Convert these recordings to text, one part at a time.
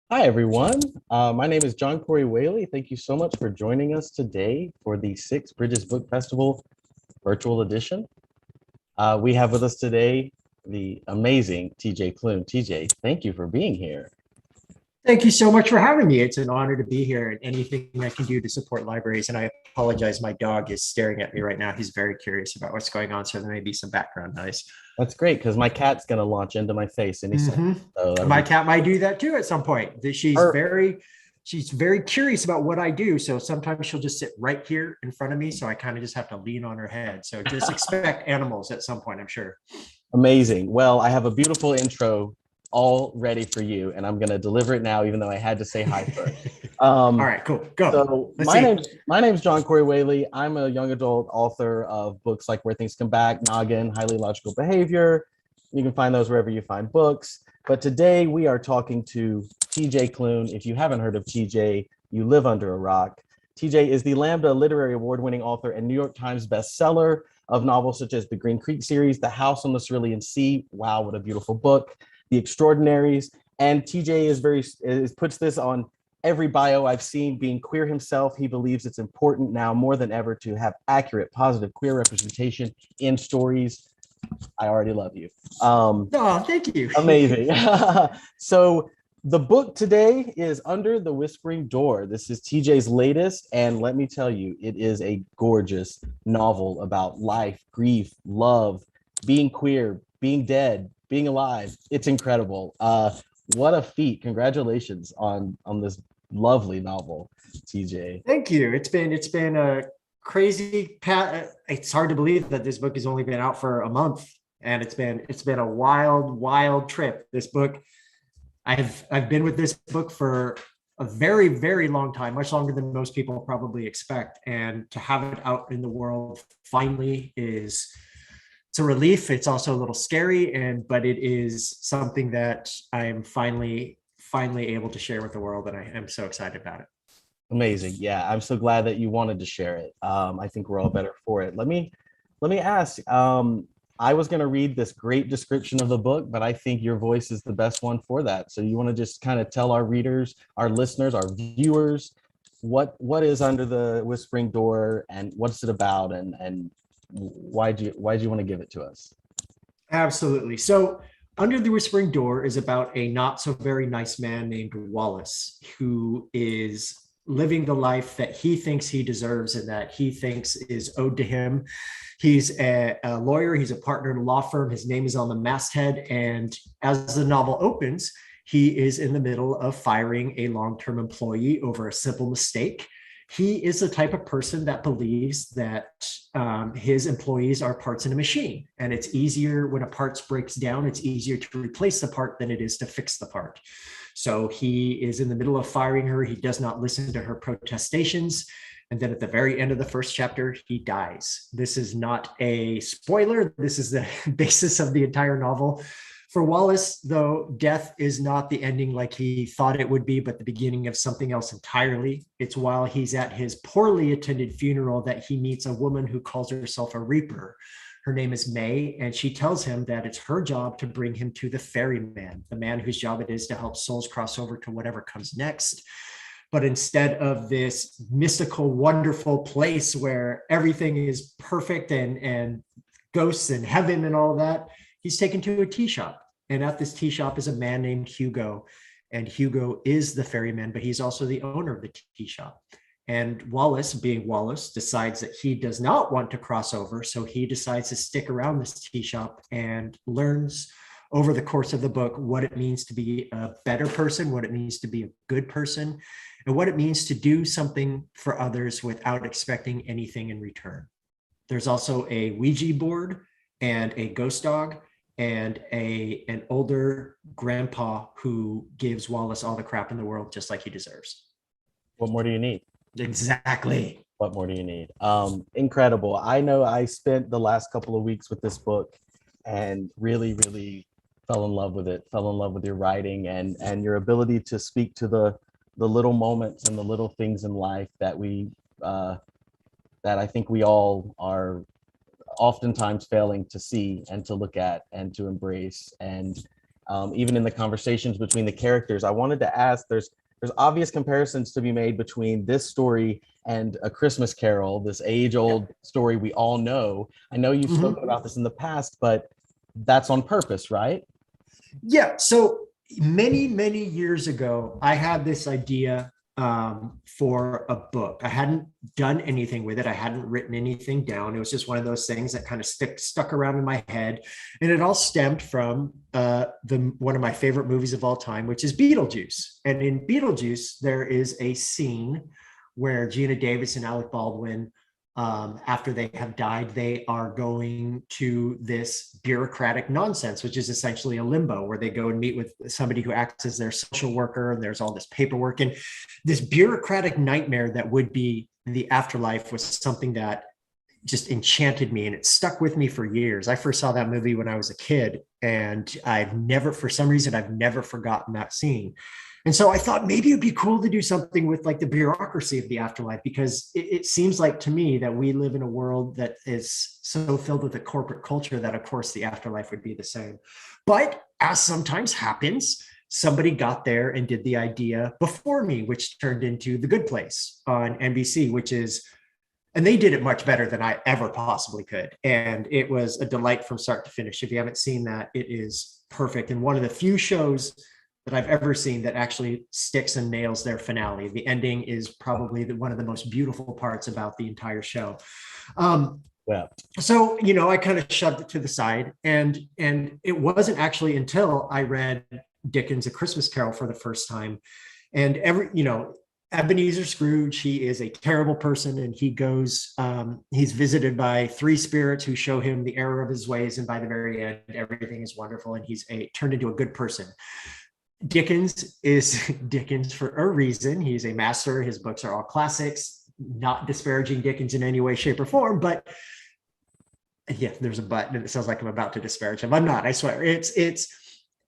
Hi, everyone. My name is John Corey Whaley. Thank you so much for joining us today for the Six Bridges Book Festival virtual edition. We have with us today the amazing TJ Klune. TJ, thank you for being here. Thank you so much for having me. It's an honor to be here and anything I can do to support libraries. And I apologize, my dog is staring at me right now. He's very curious about what's going on, so there may be some background noise. That's great because my cat's going to launch into my face any second. hmm So that'll My be cat might do that too at some point. her. She's very curious about what I do. So sometimes she'll just sit right here in front of me. So I kind of just have to lean on her head. So just expect animals at some point, I'm sure. Amazing. Well, I have a beautiful intro all ready for you, and I'm going to deliver it now, even though I had to say hi first. All Um, right, cool. Go. So Let's my see. name's John Corey Whaley. I'm a young adult author of books like Where Things Come Back, Noggin, Highly Logical Behavior. You can find those wherever you find books. But today we are talking to TJ Klune. If you haven't heard of TJ, you live under a rock. TJ is the Lambda Literary Award-winning author and New York Times bestseller of novels such as the Green Creek series, The House on the Cerulean Sea. Wow, what a beautiful book. The Extraordinaries. And TJ puts this on every bio I've seen. Being queer himself, he believes it's important now more than ever to have accurate, positive queer representation in stories. I already love you. Oh, thank you. Amazing. So the book today is Under the Whispering Door. This is TJ's latest, and let me tell you, it is a gorgeous novel about life, grief, love, being queer, being dead, being alive. It's incredible. What a feat! Congratulations on this lovely novel, TJ. Thank you. It's been a crazy pat. It's hard to believe that this book has only been out for a month, and it's been a wild trip. This book, I've been with this book for a very long time, much longer than most people probably expect. And to have it out in the world finally is it's a relief. It's also a little scary, but it is something that I am finally able to share with the world, and I am so excited about it. Amazing. Yeah, I'm so glad that you wanted to share it. I think we're all better for it. Let me ask. I was going to read this great description of the book, but I think your voice is the best one for that. So you want to just kind of tell our readers, our listeners, our viewers, what is Under the Whispering Door and what's it about, and why do you want to give it to us? Absolutely. So, Under the Whispering Door is about a not so very nice man named Wallace who is living the life that he thinks he deserves and that he thinks is owed to him. He's a lawyer, he's a partner in a law firm. His name is on the masthead. And as the novel opens, he is in the middle of firing a long term employee over a simple mistake. He is the type of person that believes that his employees are parts in a machine, and it's easier when a part breaks down, it's easier to replace the part than it is to fix the part. So he is in the middle of firing her. He does not listen to her protestations. And then at the very end of the first chapter, he dies. This is not a spoiler. This is the basis of the entire novel. For Wallace, though, death is not the ending like he thought it would be, but the beginning of something else entirely. It's while he's at his poorly attended funeral that he meets a woman who calls herself a reaper. Her name is May, and she tells him that it's her job to bring him to the ferryman, the man whose job it is to help souls cross over to whatever comes next. But instead of this mystical, wonderful place where everything is perfect and ghosts and heaven and all of that, he's taken to a tea shop. And at this tea shop is a man named Hugo. And Hugo is the ferryman, but he's also the owner of the tea shop. And Wallace, being Wallace, decides that he does not want to cross over. So he decides to stick around this tea shop and learns over the course of the book what it means to be a better person, what it means to be a good person, and what it means to do something for others without expecting anything in return. There's also a Ouija board and a ghost dog and an older grandpa who gives Wallace all the crap in the world just like he deserves. What more do you need? Exactly. What more do you need? Incredible. I know I spent the last couple of weeks with this book and really fell in love with it, fell in love with your writing and your ability to speak to the little moments and the little things in life that that I think we all are oftentimes failing to see and to look at and to embrace. And even in the conversations between the characters. I wanted to ask, there's obvious comparisons to be made between this story and A Christmas Carol, this age-old story we all know. I know you've spoken about this in the past, but that's on purpose, right? Yeah. So many, many years ago, I had this idea for a book. I hadn't done anything with it. I hadn't written anything down. It was just one of those things that kind of stuck around in my head. And it all stemmed from one of my favorite movies of all time, which is Beetlejuice. And in Beetlejuice, there is a scene where Gina Davis and Alec Baldwin, after they have died, they are going to this bureaucratic nonsense, which is essentially a limbo where they go and meet with somebody who acts as their social worker, and there's all this paperwork. And this bureaucratic nightmare that would be the afterlife was something that just enchanted me, and it stuck with me for years. I first saw that movie when I was a kid, and for some reason, I've never forgotten that scene. And so I thought maybe it'd be cool to do something with like the bureaucracy of the afterlife, because it seems like to me that we live in a world that is so filled with a corporate culture that of course the afterlife would be the same. But as sometimes happens, somebody got there and did the idea before me, which turned into The Good Place on NBC, and they did it much better than I ever possibly could. And it was a delight from start to finish. If you haven't seen that, it is perfect. And one of the few shows that I've ever seen that actually sticks and nails their finale. The ending is probably one of the most beautiful parts about the entire show. So, I kind of shoved it to the side, and it wasn't actually until I read Dickens' A Christmas Carol for the first time. And Ebenezer Scrooge, he is a terrible person, and he's visited by three spirits who show him the error of his ways. And by the very end, everything is wonderful, and he's turned into a good person. Dickens is Dickens for a reason. He's a master. His books are all classics, not disparaging Dickens in any way, shape, or form. But yeah, there's a but, and it sounds like I'm about to disparage him. I'm not, I swear. It's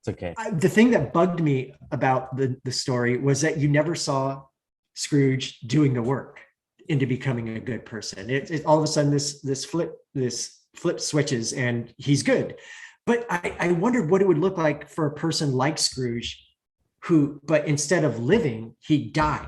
okay. The thing that bugged me about the story was that you never saw Scrooge doing the work into becoming a good person. It all of a sudden this flip switches and he's good. But I wondered what it would look like for a person like Scrooge, but instead of living, he died.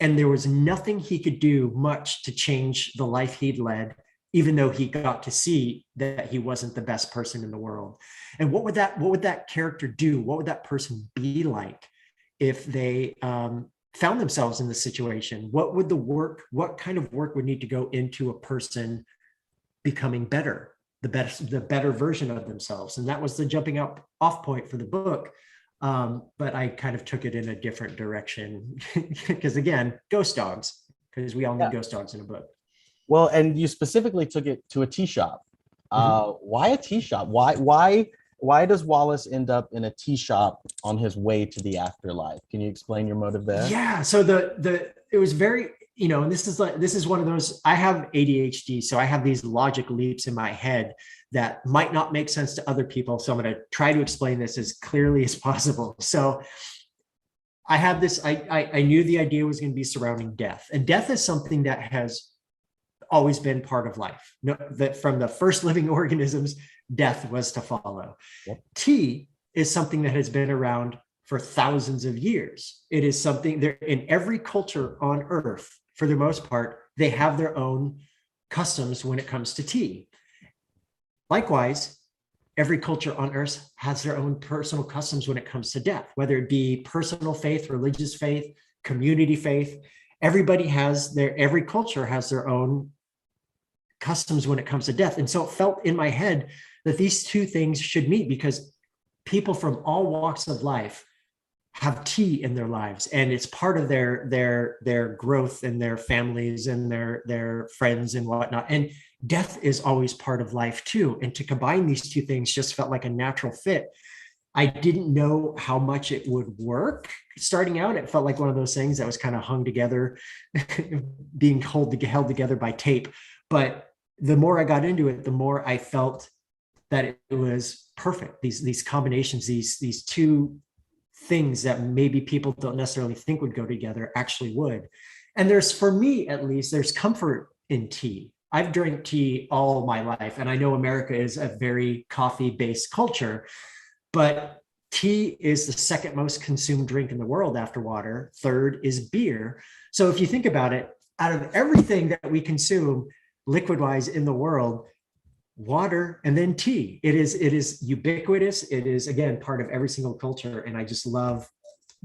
And there was nothing he could do much to change the life he'd led, even though he got to see that he wasn't the best person in the world. And what would that character do? What would that person be like if they found themselves in this situation? What kind of work would need to go into a person becoming better? The better version of themselves. And that was the jumping off point for the book. But I kind of took it in a different direction because again, ghost dogs, because we all need ghost dogs in a book. Well, and you specifically took it to a tea shop. Why a tea shop? Why does Wallace end up in a tea shop on his way to the afterlife? Can you explain your motive there? Yeah. So it was very, and this is one of those, I have ADHD, so I have these logic leaps in my head that might not make sense to other people. So I'm going to try to explain this as clearly as possible. So I have this, I knew the idea was going to be surrounding death, and death is something that has always been part of life. That from the first living organisms, death was to follow. Yep. Tea is something that has been around for thousands of years. It is something there in every culture on earth. For the most part, they have their own customs when it comes to tea. Likewise, every culture on earth has their own personal customs when it comes to death, whether it be personal faith, religious faith, community faith. Every culture has their own customs when it comes to death. And so it felt in my head that these two things should meet, because people from all walks of life have tea in their lives, and it's part of their growth and their families and their friends and whatnot. And death is always part of life too. And to combine these two things just felt like a natural fit. I didn't know how much it would work. Starting out, it felt like one of those things that was kind of hung together, being held together by tape. But the more I got into it, the more I felt that it was perfect. These combinations, these two things that maybe people don't necessarily think would go together actually would. And for me at least, there's comfort in tea. I've drank tea all my life, and I know America is a very coffee-based culture, but tea is the second most consumed drink in the world after water. Third is beer. So if you think about it, out of everything that we consume liquid wise in the world, water and then tea, it is ubiquitous. It is, again, part of every single culture. And I just love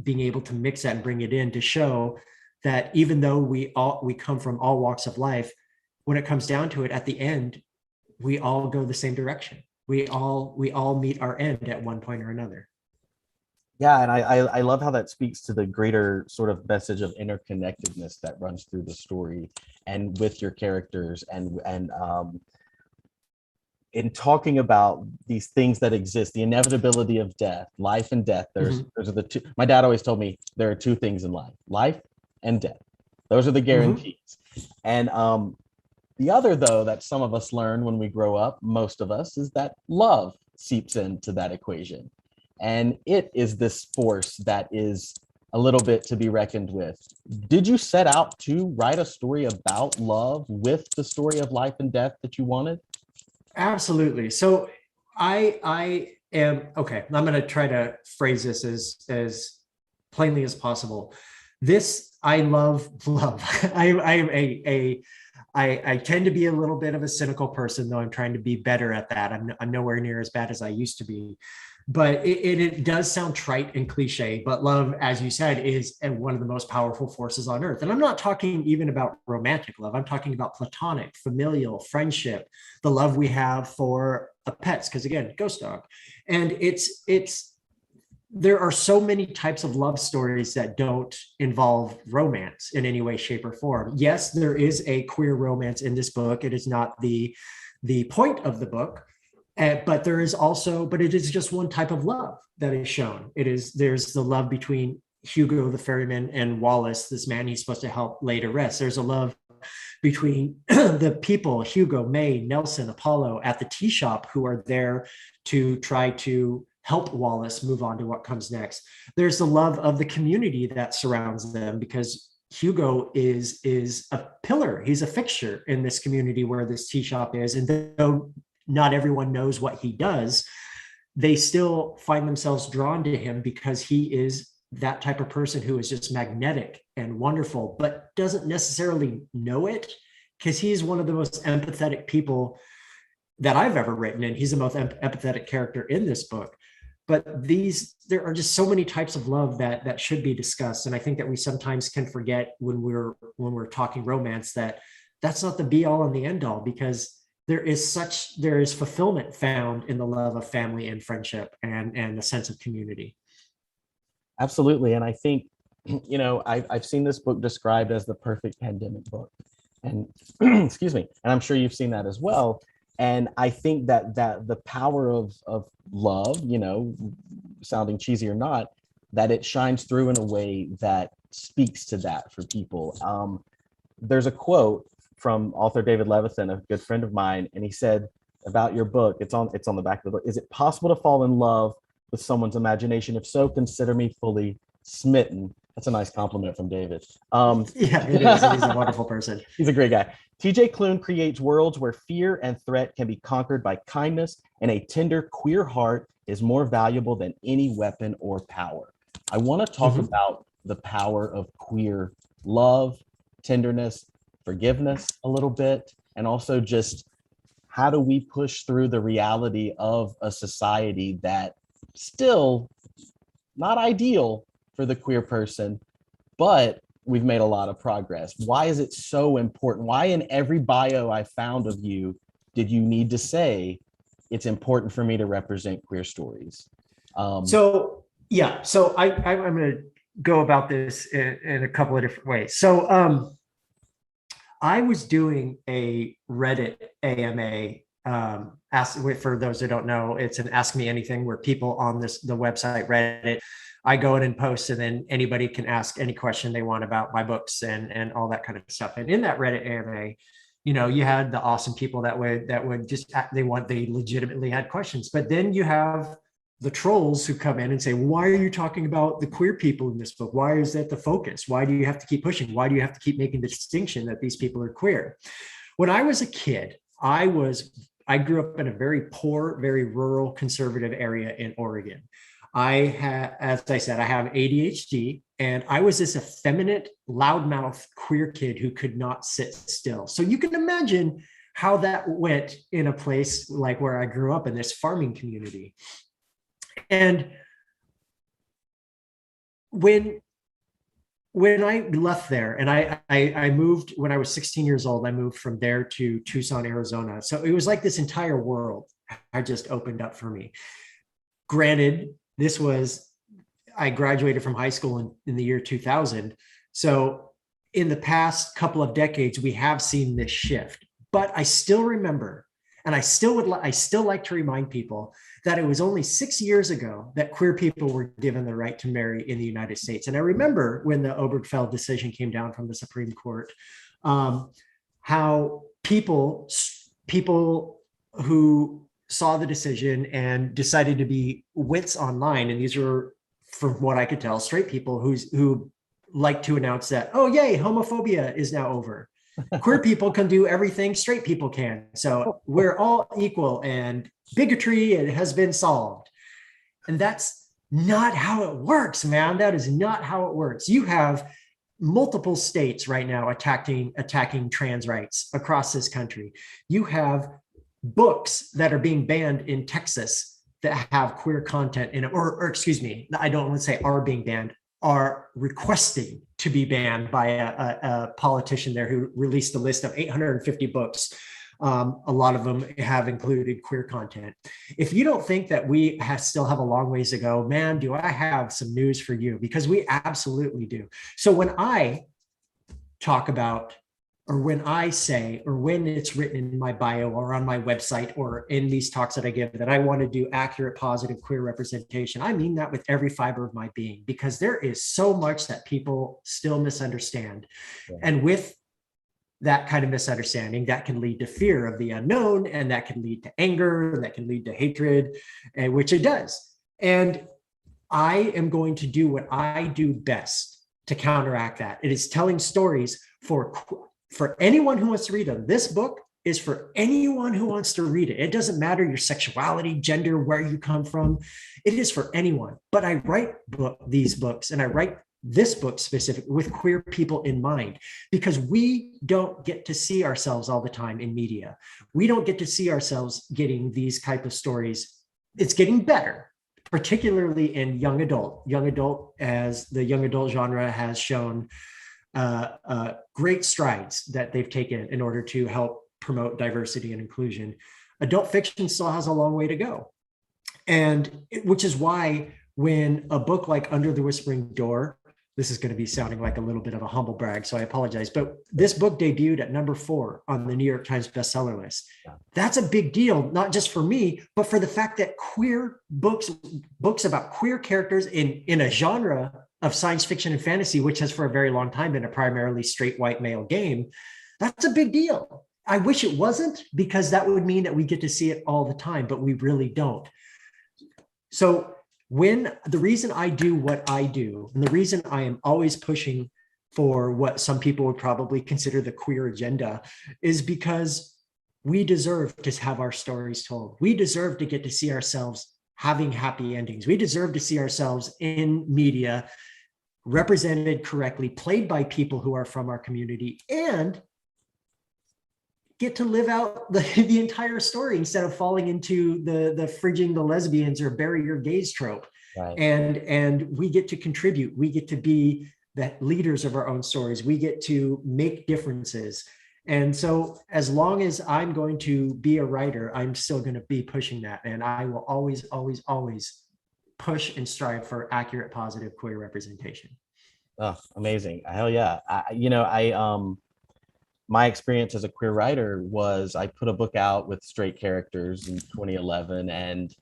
being able to mix that and bring it in to show that even though we come from all walks of life, when it comes down to it, at the end, we all go the same direction. We all meet our end at one point or another. Yeah, and I love how that speaks to the greater sort of message of interconnectedness that runs through the story and with your characters, and in talking about these things that exist, the inevitability of death, life and death. Those are the two. My dad always told me there are two things in life and death. Those are the guarantees. And the other, though, that some of us learn when we grow up, most of us, is that love seeps into that equation. And it is this force that is a little bit to be reckoned with. Did you set out to write a story about love with the story of life and death that you wanted? Absolutely. So I am, okay, I'm going to try to phrase this as plainly as possible. I love. I tend to be a little bit of a cynical person, though I'm trying to be better at that. I'm nowhere near as bad as I used to be. But it does sound trite and cliche, but love, as you said, is one of the most powerful forces on earth. And I'm not talking even about romantic love. I'm talking about platonic, familial, friendship, the love we have for pets, because again, ghost dog. And there are so many types of love stories that don't involve romance in any way, shape, or form. Yes, there is a queer romance in this book. It is not the point of the book. But it is just one type of love that is shown. There's the love between Hugo the ferryman and Wallace, this man he's supposed to help lay to rest. There's a love between the people, Hugo, May, Nelson, Apollo, at the tea shop, who are there to try to help Wallace move on to what comes next. There's the love of the community that surrounds them, because Hugo is a pillar. He's a fixture in this community where this tea shop is. And though not everyone knows what he does, they still find themselves drawn to him because he is that type of person who is just magnetic and wonderful, but doesn't necessarily know it, because he's one of the most empathetic people that I've ever written. And he's the most empathetic character in this book. But there are just so many types of love that should be discussed. And I think that we sometimes can forget when we're talking romance, that's not the be all and the end all, because there is fulfillment found in the love of family and friendship and a sense of community. Absolutely. And I think, I've seen this book described as the perfect pandemic book. And excuse me, and I'm sure you've seen that as well. And I think that the power of love, sounding cheesy or not, that it shines through in a way that speaks to that for people. There's a quote from author David Levithan, a good friend of mine, and he said about your book, it's on the back of the book: "Is it possible to fall in love with someone's imagination? If so, consider me fully smitten." That's a nice compliment from David. Yeah, it is. He's a wonderful person. He's a great guy. TJ Klune creates worlds where fear and threat can be conquered by kindness, and a tender, queer heart is more valuable than any weapon or power. I want to talk about the power of queer love, tenderness, forgiveness a little bit, and also just how do we push through the reality of a society that still not ideal for the queer person, but we've made a lot of progress. Why is it so important? Why in every bio I found of you did you need to say it's important for me to represent queer stories? I'm going to go about this in a couple of different ways. So I was doing a Reddit AMA. For those who don't know, it's an Ask Me Anything where people on the website Reddit, I go in and post, and then anybody can ask any question they want about my books and all that kind of stuff. And in that Reddit AMA, you had the awesome people that would just, they legitimately had questions. But then you have the trolls who come in and say, why are you talking about the queer people in this book? Why is that the focus? Why do you have to keep pushing? Why do you have to keep making the distinction that these people are queer? When I was a kid, I was I grew up in a very poor, very rural, conservative area in Oregon. As I said, I have ADHD, and I was this effeminate, loudmouth, queer kid who could not sit still. So you can imagine how that went in a place like where I grew up in this farming community. And when I left there, and I moved when I was 16 years old, I moved from there to Tucson, Arizona. So it was like this entire world had just opened up for me. Granted, I graduated from high school in the year 2000. So in the past couple of decades, we have seen this shift, but I still remember, and I still like to remind people that it was only 6 years ago that queer people were given the right to marry in the United States. And I remember when the Obergefell decision came down from the Supreme Court, how people who saw the decision and decided to be wits online, and these were, from what I could tell, straight people who like to announce that, oh yay, homophobia is now over. Queer people can do everything straight people can. So we're all equal, and bigotry has been solved. And that's not how it works, man. That is not how it works. You have multiple states right now attacking trans rights across this country. You have books that are being banned in Texas that have queer content in it, or excuse me, I don't want to say are being banned, are requesting to be banned by a politician there who released a list of 850 books. A lot of them have included queer content. If you don't think that we still have a long ways to go, man, do I have some news for you, because we absolutely do. So when I talk about, or when I say, or when it's written in my bio or on my website or in these talks that I give, that I want to do accurate, positive, queer representation, I mean that with every fiber of my being, because there is so much that people still misunderstand. Yeah. And with that kind of misunderstanding, that can lead to fear of the unknown, and that can lead to anger, and that can lead to hatred, which it does. And I am going to do what I do best to counteract that. It is telling stories for anyone who wants to read them. This book is for anyone who wants to read it. It doesn't matter your sexuality, gender, where you come from. It is for anyone. But I write these books, and I write this book specifically with queer people in mind, because we don't get to see ourselves all the time in media. We don't get to see ourselves getting these type of stories. It's getting better, particularly in young adult, as the young adult genre has shown great strides that they've taken in order to help promote diversity and inclusion. Adult fiction still has a long way to go. And which is why when a book like Under the Whispering Door, this is going to be sounding like a little bit of a humble brag, so I apologize, but this book debuted at number 4 on the New York Times bestseller list. That's a big deal, not just for me, but for the fact that queer books about queer characters in a genre of science fiction and fantasy, which has for a very long time been a primarily straight white male game, that's a big deal. I wish it wasn't, because that would mean that we get to see it all the time, but we really don't. So the reason I do what I do, and the reason I am always pushing for what some people would probably consider the queer agenda, is because we deserve to have our stories told. We deserve to get to see ourselves having happy endings. We deserve to see ourselves in media represented correctly, played by people who are from our community, and get to live out the entire story instead of falling into the fridging the lesbians or bury your gays trope. Right. And we get to contribute. We get to be the leaders of our own stories. We get to make differences. And so as long as I'm going to be a writer, I'm still going to be pushing that. And I will always, always, always push and strive for accurate, positive queer representation. Oh, amazing. Hell yeah. My experience as a queer writer was I put a book out with straight characters in 2011 and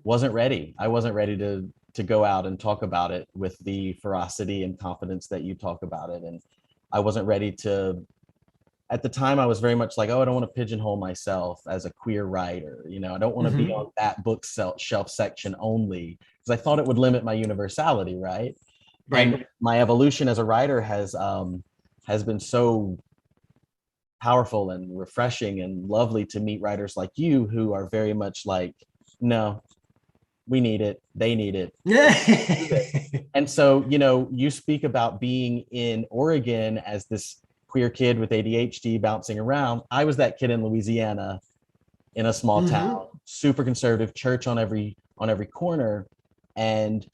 wasn't ready. I wasn't ready to go out and talk about it with the ferocity and confidence that you talk about it. And I wasn't ready to, at the time I was very much like, oh, I don't want to pigeonhole myself as a queer writer. You know, I don't want to be on that bookshelf section only, because I thought it would limit my universality, right? Right. And my evolution as a writer has been so powerful and refreshing and lovely to meet writers like you who are very much like, no, we need it, they need it. And so, you speak about being in Oregon as this queer kid with ADHD bouncing around. I was that kid in Louisiana in a small town, super conservative, church on every corner. And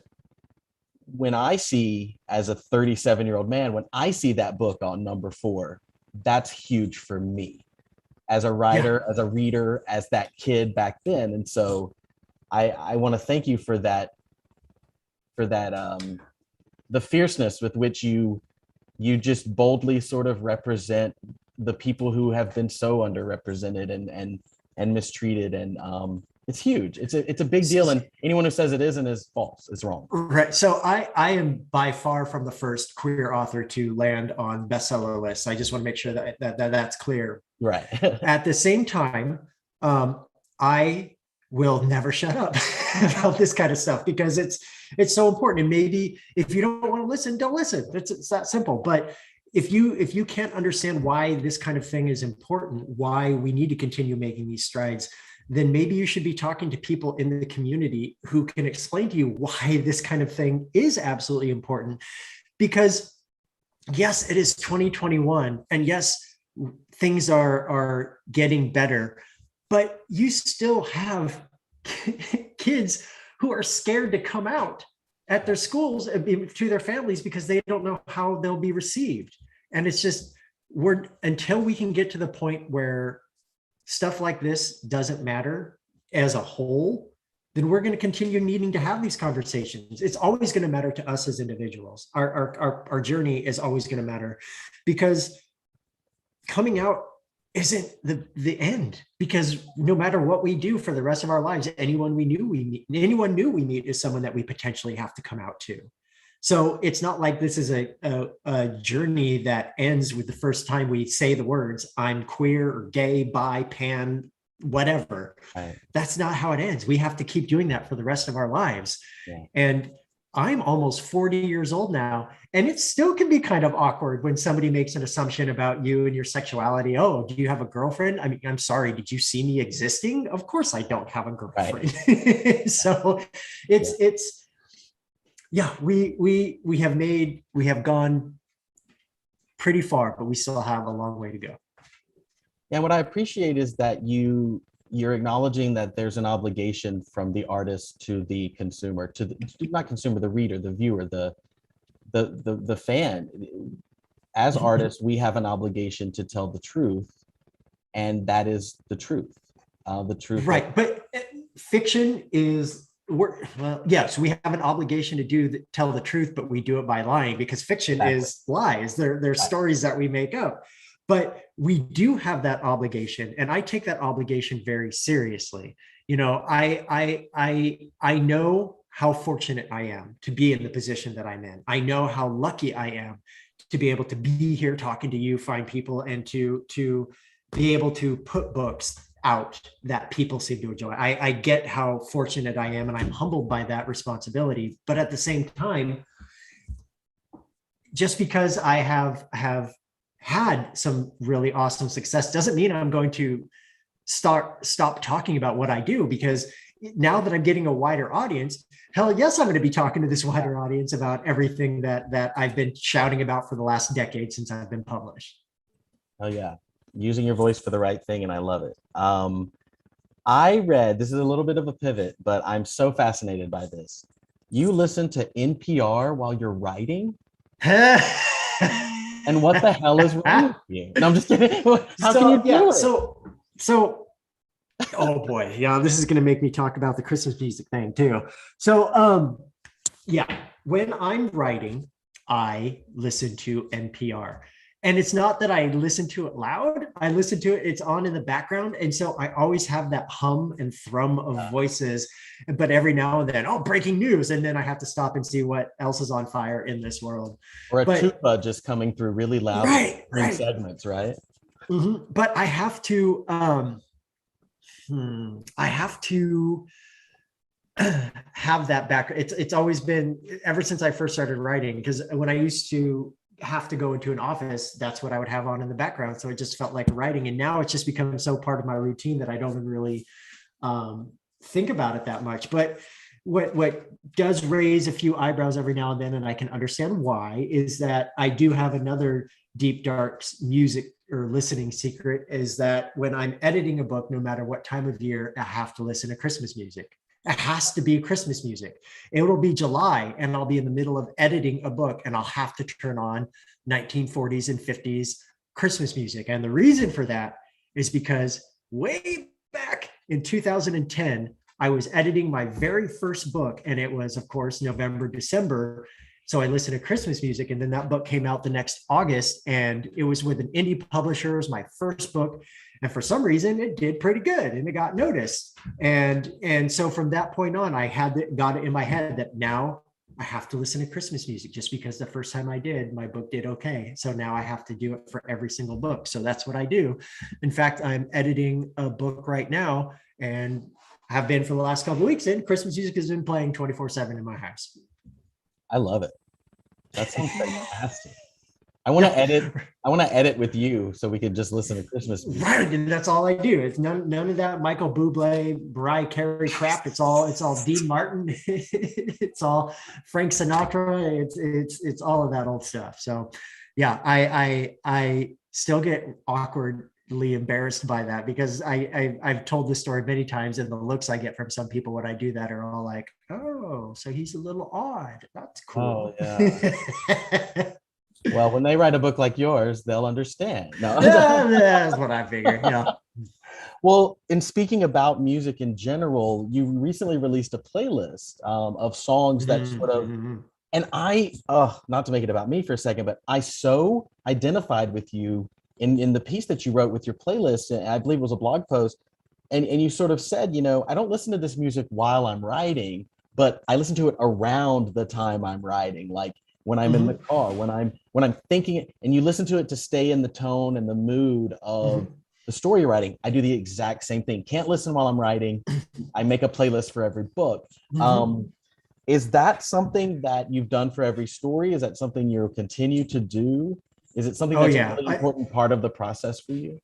when I see, as a 37-year-old man, when I see that book on number 4, that's huge for me as a writer, as a reader, as that kid back then. And so I want to thank you for that, the fierceness with which you just boldly sort of represent the people who have been so underrepresented and mistreated. And it's huge. It's a big deal. And anyone who says it isn't is false. It's wrong. Right. So I am by far from the first queer author to land on bestseller lists. I just want to make sure that's clear. Right. At the same time, I will never shut up about this kind of stuff because it's so important. And maybe if you don't want to listen, don't listen. It's that simple. But if you can't understand why this kind of thing is important, why we need to continue making these strides, then maybe you should be talking to people in the community who can explain to you why this kind of thing is absolutely important. Because yes, it is 2021, and yes, things are getting better, but you still have kids who are scared to come out at their schools to their families because they don't know how they'll be received. And it's just, until we can get to the point where stuff like this doesn't matter as a whole, then we're going to continue needing to have these conversations. It's always going to matter to us as individuals. Our journey is always going to matter, because coming out isn't the end, because no matter what we do for the rest of our lives, anyone new we meet is someone that we potentially have to come out to. So it's not like this is a journey that ends with the first time we say the words, I'm queer or gay, bi, pan, whatever. Right. That's not how it ends. We have to keep doing that for the rest of our lives. Yeah. And I'm almost 40 years old now, and it still can be kind of awkward when somebody makes an assumption about you and your sexuality. Oh, do you have a girlfriend? I mean, I'm sorry, did you see me existing? Of course I don't have a girlfriend. Right. So we have gone pretty far, but we still have a long way to go. And what I appreciate is that you're acknowledging that there's an obligation from the artist to the consumer, to the, not consumer, the reader, the viewer, the fan. As artists, we have an obligation to tell the truth, and that is the truth. The truth. Right, but fiction is. Yes, we have an obligation to tell the truth, but we do it by lying, because fiction is lies. They're stories that we make up. But we do have that obligation, and I take that obligation very seriously. You know, I know how fortunate I am to be in the position that I'm in. I know how lucky I am to be able to be here talking to you, find people, and to be able to put books out that people seem to enjoy. I get how fortunate I am, and I'm humbled by that responsibility. But at the same time, just because I have had some really awesome success doesn't mean I'm going to stop talking about what I do, because now that I'm getting a wider audience, hell yes, I'm going to be talking to this wider audience about everything that I've been shouting about for the last decade since I've been published. Oh yeah. Using your voice for the right thing, and I love it. I read, this is a little bit of a pivot, but I'm so fascinated by this. You listen to NPR while you're writing? And what the hell is wrong with you? No, I'm just kidding. How can you do it? So, oh boy, yeah, this is going to make me talk about the Christmas music thing too. So, when I'm writing, I listen to NPR. And it's not that I listen to it loud. I listen to it, it's on in the background. And so I always have that hum and thrum of voices. But every now and then, breaking news. And then I have to stop and see what else is on fire in this world. Or tuba just coming through really loud segments, right? Mm-hmm. But I have to, have that back. It's always been, ever since I first started writing, because when I used to have to go into an office, that's what I would have on in the background. So it just felt like writing. And now it's just become so part of my routine that I don't even really think about it that much. But what does raise a few eyebrows every now and then, and I can understand why, is that I do have another deep, dark music or listening secret, is that when I'm editing a book, no matter what time of year, I have to listen to Christmas music. It has to be Christmas music. It will be July and I'll be in the middle of editing a book and I'll have to turn on 1940s and 50s Christmas music. And the reason for that is because way back in 2010, I was editing my very first book, and it was, of course, November, December. So I listened to Christmas music, and then that book came out the next August, and it was with an indie publisher. It was my first book. And for some reason, it did pretty good and it got noticed. And so from that point on, I got it in my head that now I have to listen to Christmas music, just because the first time I did, my book did okay. So now I have to do it for every single book. So that's what I do. In fact, I'm editing a book right now, and have been for the last couple of weeks, and Christmas music has been playing 24/7 in my house. I love it. That sounds fantastic. I want to edit with you so we could just listen to Christmas music. Right, and that's all I do. It's none of that Michael Bublé, Mariah Carey crap. It's all Dean Martin. It's all Frank Sinatra. It's all of that old stuff. So yeah, I still get awkwardly embarrassed by that, because I've told this story many times, and the looks I get from some people when I do that are all like, oh, so he's a little odd. That's cool. Oh, yeah. Well, when they write a book like yours, they'll understand. No, that's what I figured. Yeah. Well, in speaking about music in general, you recently released a playlist of songs that sort of, and I, not to make it about me for a second, but I so identified with you in the piece that you wrote with your playlist. And I believe it was a blog post. And you sort of said, I don't listen to this music while I'm writing, but I listen to it around the time I'm writing, like when I'm in the car, when I'm thinking, and you listen to it to stay in the tone and the mood of the story you're writing. I do the exact same thing. Can't listen while I'm writing. I make a playlist for every book. Is that something that you've done for every story? Is that something you'll continue to do? Is it something that's a really important part of the process for you?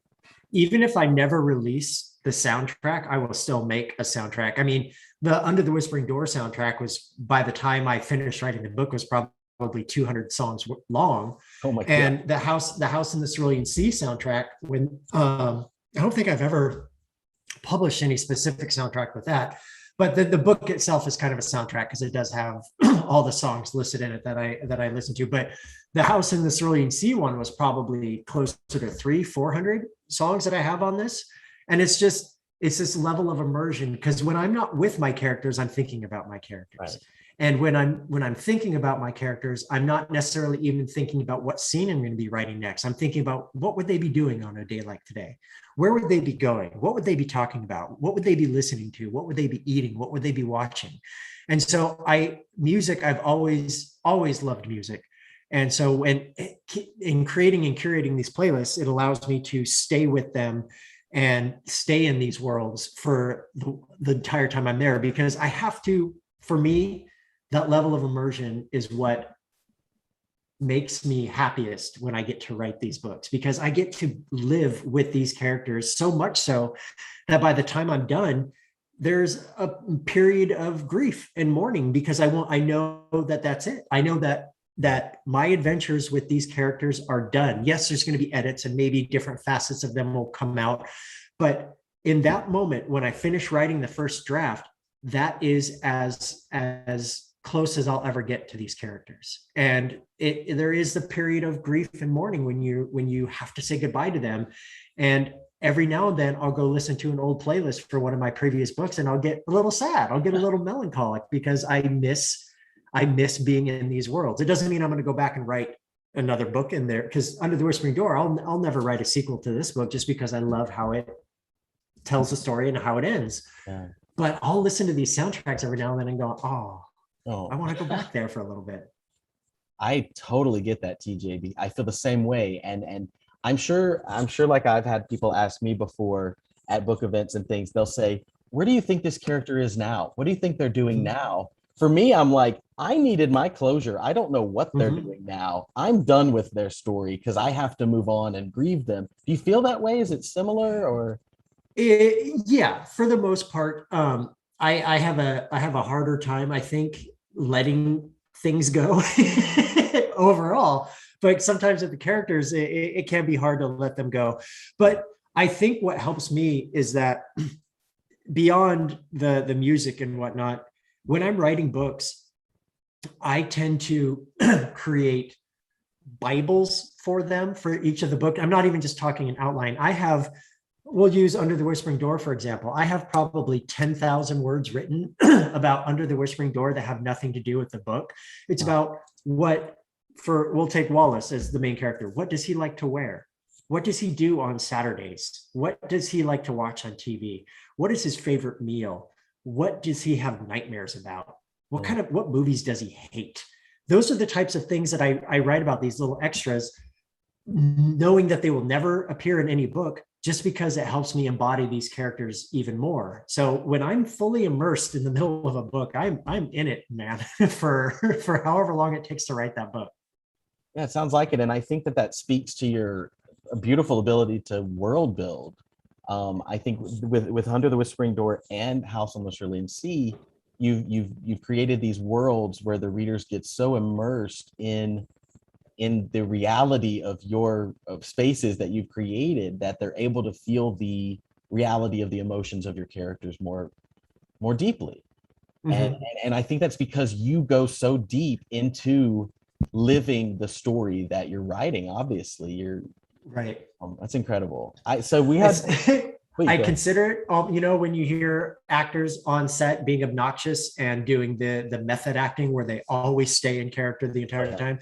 Even if I never release the soundtrack, I will still make a soundtrack. I mean, the Under the Whispering Door soundtrack was, by the time I finished writing the book, was probably 200 songs long. Oh my God. And the House in the Cerulean Sea soundtrack, when I don't think I've ever published any specific soundtrack with that, but the book itself is kind of a soundtrack, because it does have all the songs listed in it that I listen to. But the House in the Cerulean Sea one was probably closer to 300-400 songs that I have on this. And it's this level of immersion, because when I'm not with my characters, I'm thinking about my characters. Right. And when I'm thinking about my characters, I'm not necessarily even thinking about what scene I'm going to be writing next. I'm thinking about, what would they be doing on a day like today? Where would they be going? What would they be talking about? What would they be listening to? What would they be eating? What would they be watching? And so I've always loved music. And so in creating and curating these playlists, it allows me to stay with them and stay in these worlds for the entire time I'm there, because I have to, for me, that level of immersion is what makes me happiest when I get to write these books, because I get to live with these characters so much so that by the time I'm done, there's a period of grief and mourning, because I know that that's it. I know that my adventures with these characters are done. Yes, there's going to be edits and maybe different facets of them will come out. But in that moment, when I finish writing the first draft, that is as close as I'll ever get to these characters. And there is the period of grief and mourning when you have to say goodbye to them. And every now and then I'll go listen to an old playlist for one of my previous books, and I'll get a little sad. I'll get a little melancholic, because I miss being in these worlds. It doesn't mean I'm going to go back and write another book in there, because Under the Whispering Door, I'll never write a sequel to this book, just because I love how it tells the story and how it ends. Yeah. But I'll listen to these soundtracks every now and then and go, oh, I want to go back there for a little bit. I totally get that, TJB. I feel the same way. And I'm sure like I've had people ask me before at book events and things, they'll say, where do you think this character is now? What do you think they're doing now? For me, I'm like, I needed my closure. I don't know what they're doing now. I'm done with their story because I have to move on and grieve them. Do you feel that way? Is it similar or? Yeah, for the most part, I have a harder time, I think, letting things go overall. But sometimes with the characters, it can be hard to let them go. But I think what helps me is that beyond the music and whatnot, when I'm writing books, I tend to create Bibles for them for each of the book. I'm not even just talking an outline. We'll use Under the Whispering Door, for example. I have probably 10,000 words written about Under the Whispering Door that have nothing to do with the book. It's about we'll take Wallace as the main character. What does he like to wear? What does he do on Saturdays? What does he like to watch on TV? What is his favorite meal? What does he have nightmares about? What movies does he hate? Those are the types of things that I write about, these little extras, knowing that they will never appear in any book, just because it helps me embody these characters even more. So when I'm fully immersed in the middle of a book, I'm in it, man, for however long it takes to write that book. Yeah, it sounds like it. And I think that speaks to your beautiful ability to world build. I think with Under the Whispering Door and House on the Cerulean Sea, you've created these worlds where the readers get so immersed in the reality of spaces that you've created that they're able to feel the reality of the emotions of your characters more deeply. And I think that's because you go so deep into living the story that you're writing. Obviously, you're right. That's incredible. I consider it, when you hear actors on set being obnoxious and doing the method acting where they always stay in character the entire time,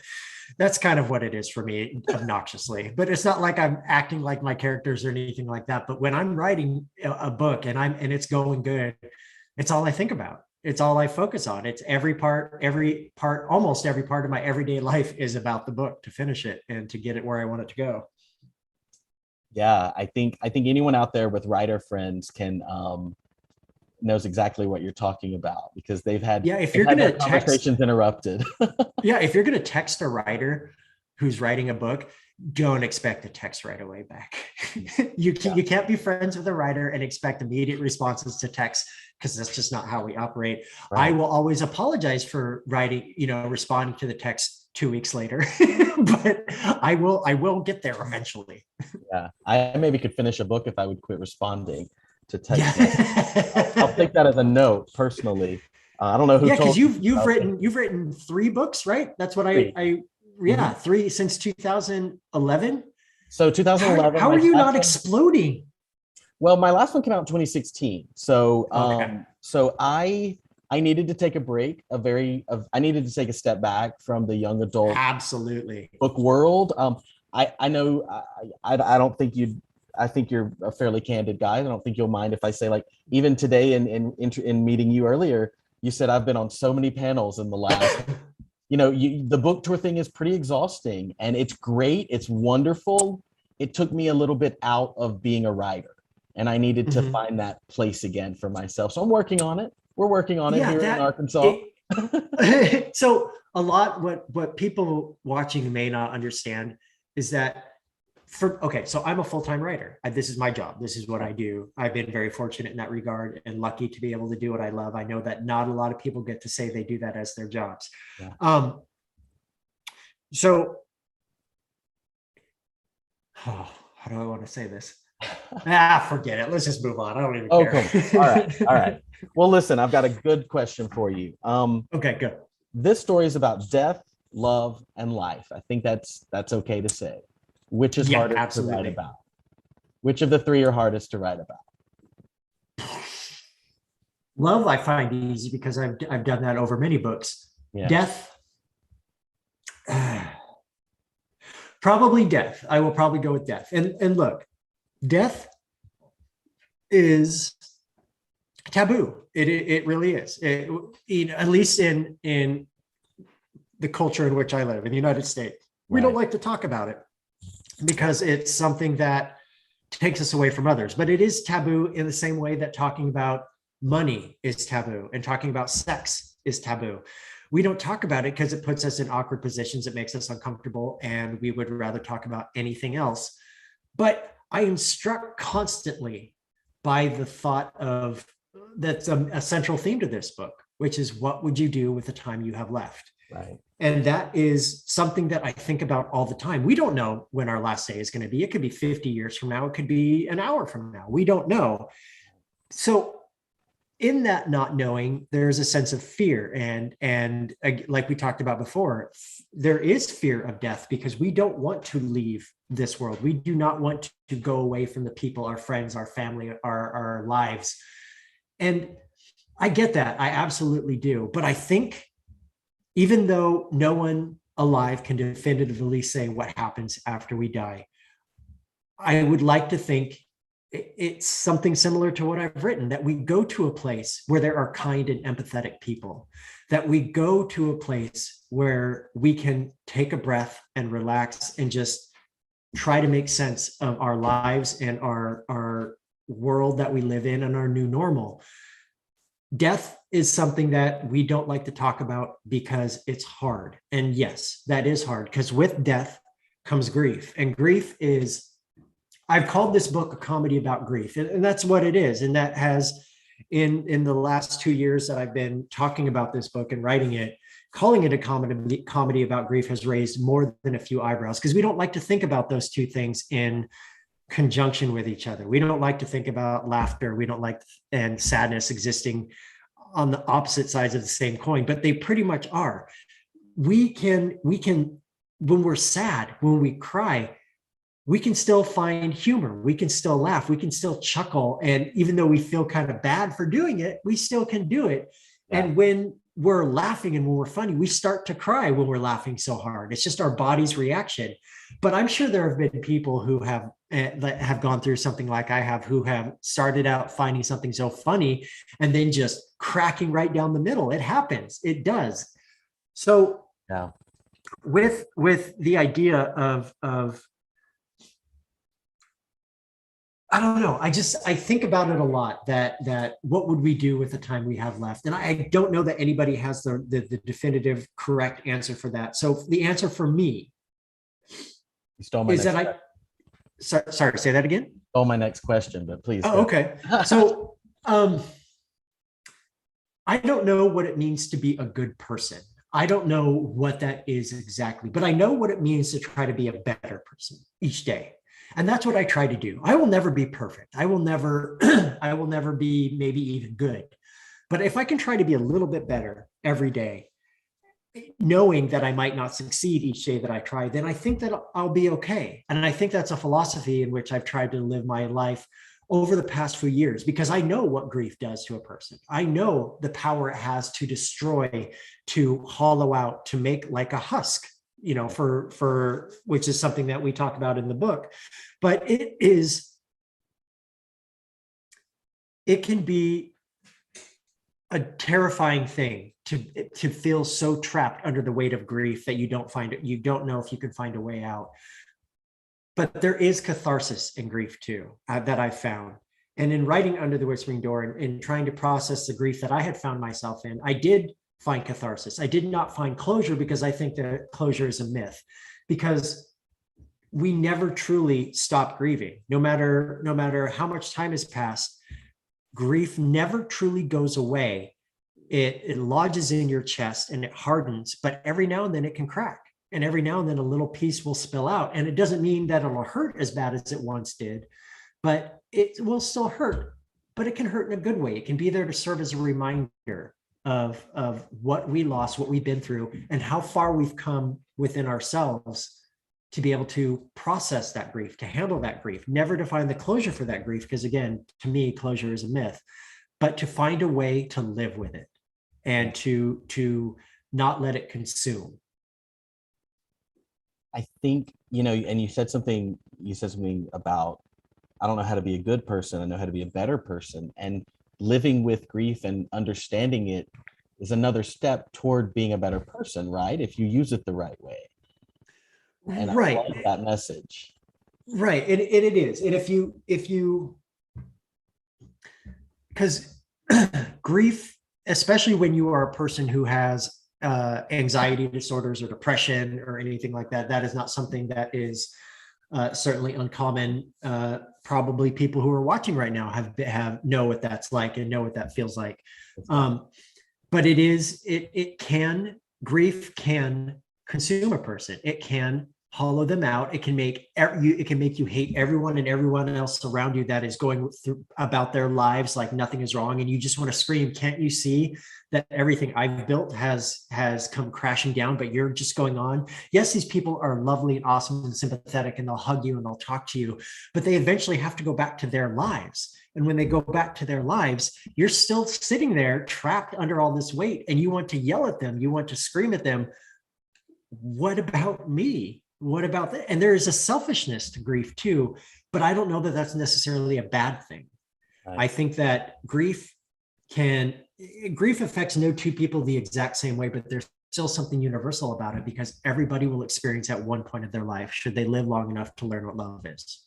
that's kind of what it is for me, obnoxiously. But it's not like I'm acting like my characters or anything like that. But when I'm writing a book and it's going good, it's all I think about. It's all I focus on. It's almost every part of my everyday life is about the book, to finish it and to get it where I want it to go. Yeah, I think anyone out there with writer friends knows exactly what you're talking about, because they've had conversations interrupted. If you're gonna text a writer who's writing a book, don't expect a text right away back. You can't be friends with a writer and expect immediate responses to text, because that's just not how we operate. Right. I will always apologize for responding to the text 2 weeks later, but I will get there eventually. Yeah, I maybe could finish a book if I would quit responding to text. I'll take that as a note personally. I don't know who. Yeah, because you've written 3 books, right? That's what I 3 since 2011. So 2011. How are you not exploding? Well, my last one came out in 2016. So so I needed to take a break. I needed to take a step back from the young adult book world. I know I don't think I think you're a fairly candid guy. I don't think you'll mind if I say, like, even today in meeting you earlier, you said I've been on so many panels in the last, the book tour thing is pretty exhausting, and it's great. It's wonderful. It took me a little bit out of being a writer, and I needed to find that place again for myself. So I'm working on it. We're working on it here in Arkansas. So a lot, what people watching may not understand is that so I'm a full-time writer. This is my job. This is what I do. I've been very fortunate in that regard and lucky to be able to do what I love. I know that not a lot of people get to say they do that as their jobs. Yeah. So how do I want to say this? Forget it. Let's just move on. I don't even care. Cool. All right. Well, listen, I've got a good question for you. Okay, good. This story is about death, love, and life. I think that's okay to say. Which is hardest to write about? Which of the 3 are hardest to write about? Love, I find easy because I've done that over many books. Yeah. Death, probably death. I will probably go with death. And look, death is taboo. It really is. At least in the culture in which I live, in the United States, we don't like to talk about it, because it's something that takes us away from others. But it is taboo in the same way that talking about money is taboo, and talking about sex is taboo. We don't talk about it because it puts us in awkward positions. It makes us uncomfortable, and we would rather talk about anything else. But I am struck constantly by the thought of that's a central theme to this book, which is what would you do with the time you have left? Right. And that is something that I think about all the time. We don't know when our last day is going to be. It could be 50 years from now. It could be an hour from now. We don't know. So in that not knowing, there's a sense of fear. And like we talked about before, there is fear of death because we don't want to leave this world. We do not want to go away from the people, our friends, our family, our lives. And I get that. I absolutely do. But I think even though no one alive can definitively say what happens after we die, I would like to think it's something similar to what I've written, that we go to a place where there are kind and empathetic people, that we go to a place where we can take a breath and relax and just try to make sense of our lives and our world that we live in and our new normal. Death is something that we don't like to talk about because it's hard. And yes, that is hard, because with death comes grief. And grief is, I've called this book a comedy about grief, and that's what it is. And that has, in the last 2 years that I've been talking about this book and writing it, calling it a comedy about grief has raised more than a few eyebrows, because we don't like to think about those two things in conjunction with each other. We don't like to think about laughter. We don't like, and sadness existing on the opposite sides of the same coin, but they pretty much are. We can, when we're sad, when we cry, we can still find humor. We can still laugh. We can still chuckle. And even though we feel kind of bad for doing it, we still can do it. Yeah. And when we're laughing and when we're funny, we start to cry when we're laughing so hard. It's just our body's reaction. But I'm sure there have been people who have gone through something like I have, who have started out finding something so funny and then just cracking right down the middle. It happens. It does. So yeah. With the idea of I don't know. I think about it a lot, that what would we do with the time we have left? And I don't know that anybody has the definitive correct answer for that. So the answer for me is that sorry, say that again. Oh, my next question, but please. Oh, okay. So I don't know what it means to be a good person. I don't know what that is exactly, but I know what it means to try to be a better person each day. And that's what I try to do. I will never be perfect. I will never be maybe even good. But if I can try to be a little bit better every day, knowing that I might not succeed each day that I try, then I think that I'll be okay. And I think that's a philosophy in which I've tried to live my life over the past few years, because I know what grief does to a person. I know the power it has to destroy, to hollow out, to make like a husk, for which is something that we talk about in the book. But it can be a terrifying thing to feel so trapped under the weight of grief that you don't know if you can find a way out. But there is catharsis in grief too, that I've found. And in writing Under the Whispering Door and trying to process the grief that I had found myself in, I did find catharsis. I did not find closure, because I think that closure is a myth, because we never truly stop grieving. No matter how much time has passed, grief never truly goes away. It lodges in your chest and it hardens, but every now and then it can crack. And every now and then a little piece will spill out. And it doesn't mean that it'll hurt as bad as it once did, but it will still hurt. But it can hurt in a good way. It can be there to serve as a reminder of what we lost, what we've been through, and how far we've come within ourselves to be able to process that grief, to handle that grief, never to find the closure for that grief, because again, to me, closure is a myth, but to find a way to live with it and to not let it consume. I think, and you said something about, I don't know how to be a good person. I know how to be a better person. And living with grief and understanding it is another step toward being a better person, right? If you use it the right way. And right. I like that message. Right. And it is. And if you, because grief especially when you are a person who has anxiety disorders or depression or anything like that. That is not something that is certainly uncommon. Probably people who are watching right now have know what that's like and know what that feels like. But grief can consume a person. It can hollow them out. It can make you hate everyone and everyone else around you that is going through about their lives like nothing is wrong, and you just want to scream, can't you see that everything I've built has come crashing down, but you're just going on? Yes, these people are lovely and awesome and sympathetic, and they'll hug you and they'll talk to you, but they eventually have to go back to their lives. And when they go back to their lives, you're still sitting there trapped under all this weight, and you want to yell at them, you want to scream at them, what about me? What about that? And there is a selfishness to grief too, but I don't know that that's necessarily a bad thing. Right. I think that grief affects no two people the exact same way, but there's still something universal about it, because everybody will experience at one point of their life, should they live long enough to learn what love is.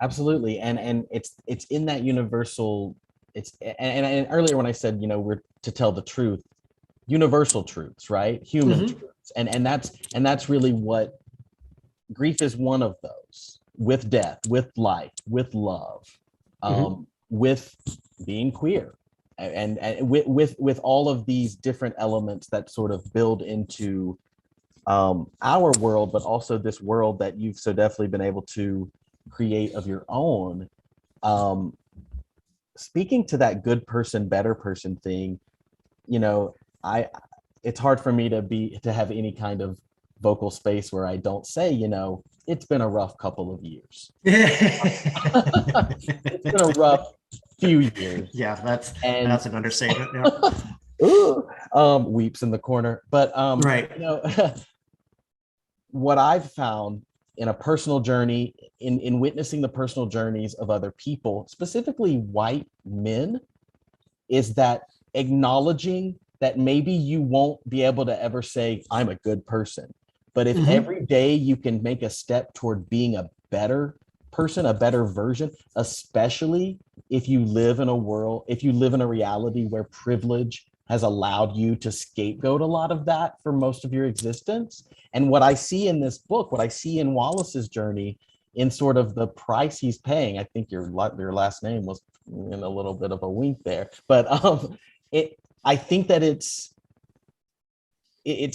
Absolutely. And it's in that universal, and earlier when I said, we're to tell the truth, universal truths, right? Human truths. And that's really what grief is, one of those, with death, with life, with love, with being queer, and with all of these different elements that sort of build into our world, but also this world that you've so definitely been able to create of your own. Speaking to that good person, better person thing, it's hard for me to have any kind of vocal space where I don't say, it's been a rough couple of years. It's been a rough few years. Yeah, that's an understatement. Yeah. Ooh, weeps in the corner. But right. What I've found in a personal journey, in witnessing the personal journeys of other people, specifically white men, is that acknowledging that maybe you won't be able to ever say, I'm a good person. But if every day you can make a step toward being a better person, a better version, especially if you live in a reality where privilege has allowed you to scapegoat a lot of that for most of your existence. And what I see in this book, what I see in Wallace's journey, in sort of the price he's paying, I think your last name was in a little bit of a wink there, but I think that it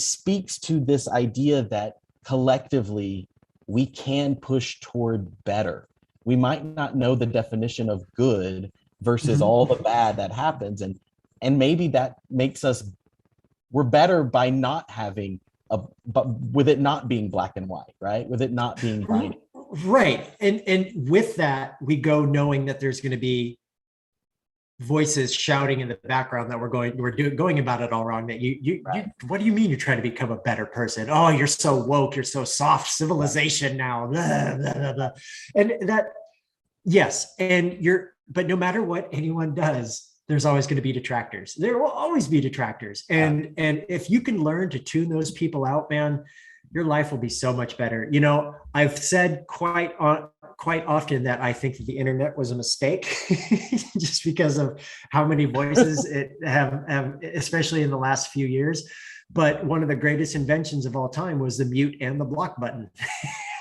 speaks to this idea that collectively we can push toward better. We might not know the definition of good versus all the bad that happens, and maybe that makes we're better by not having but with it not being black and white, right? With it not being binary. Right. And with that, we go knowing that there's going to be voices shouting in the background that we're going about it all wrong. That you what do you mean you're trying to become a better person? Oh, you're so woke, you're so soft, civilization now. Blah, blah, blah, blah. And that, yes, but no matter what anyone does, there's always going to be detractors. There will always be detractors. And if you can learn to tune those people out, man, your life will be so much better. I've said quite often that I think that the internet was a mistake just because of how many voices it have, especially in the last few years. But one of the greatest inventions of all time was the mute and the block button.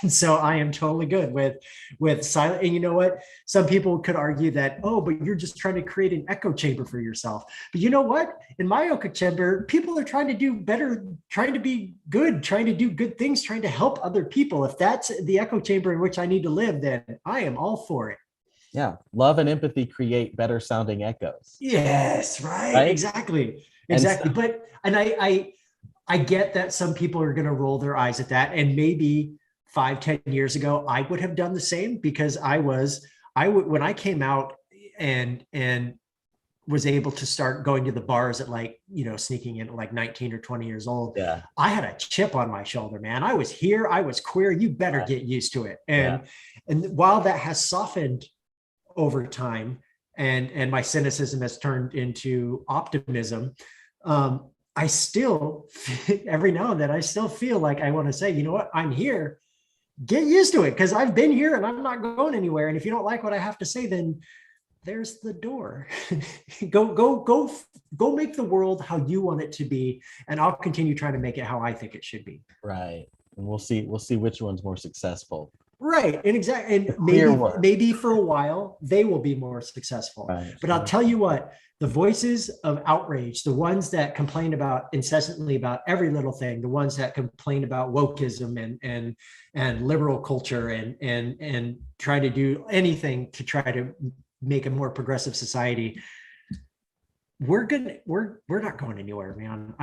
And so I am totally good with silent. And you know what? Some people could argue that, oh, but you're just trying to create an echo chamber for yourself. But you know what? In my echo chamber, people are trying to do better, trying to be good, trying to do good things, trying to help other people. If that's the echo chamber in which I need to live, then I am all for it. Yeah. Love and empathy create better sounding echoes. Yes, right? Exactly. But I get that some people are going to roll their eyes at that, and maybe 5-10 years ago, I would have done the same, because when I came out and was able to start going to the bars at sneaking in at 19 or 20 years old. Yeah. I had a chip on my shoulder, man. I was here. I was queer. You better get used to it. And while that has softened over time and my cynicism has turned into optimism, I still, every now and then, I still feel like I want to say, you know what, I'm here. Get used to it, because I've been here and I'm not going anywhere. And if you don't like what I have to say, then there's the door. Go make the world how you want it to be, and I'll continue trying to make it how I think it should be. Right. And we'll see which one's more successful. Right. And Clear work. maybe for a while they will be more successful. Right. But I'll tell you what, the voices of outrage, the ones that complain about incessantly about every little thing, the ones that complain about wokeism and liberal culture and try to do anything to try to make a more progressive society, we're not going anywhere, man.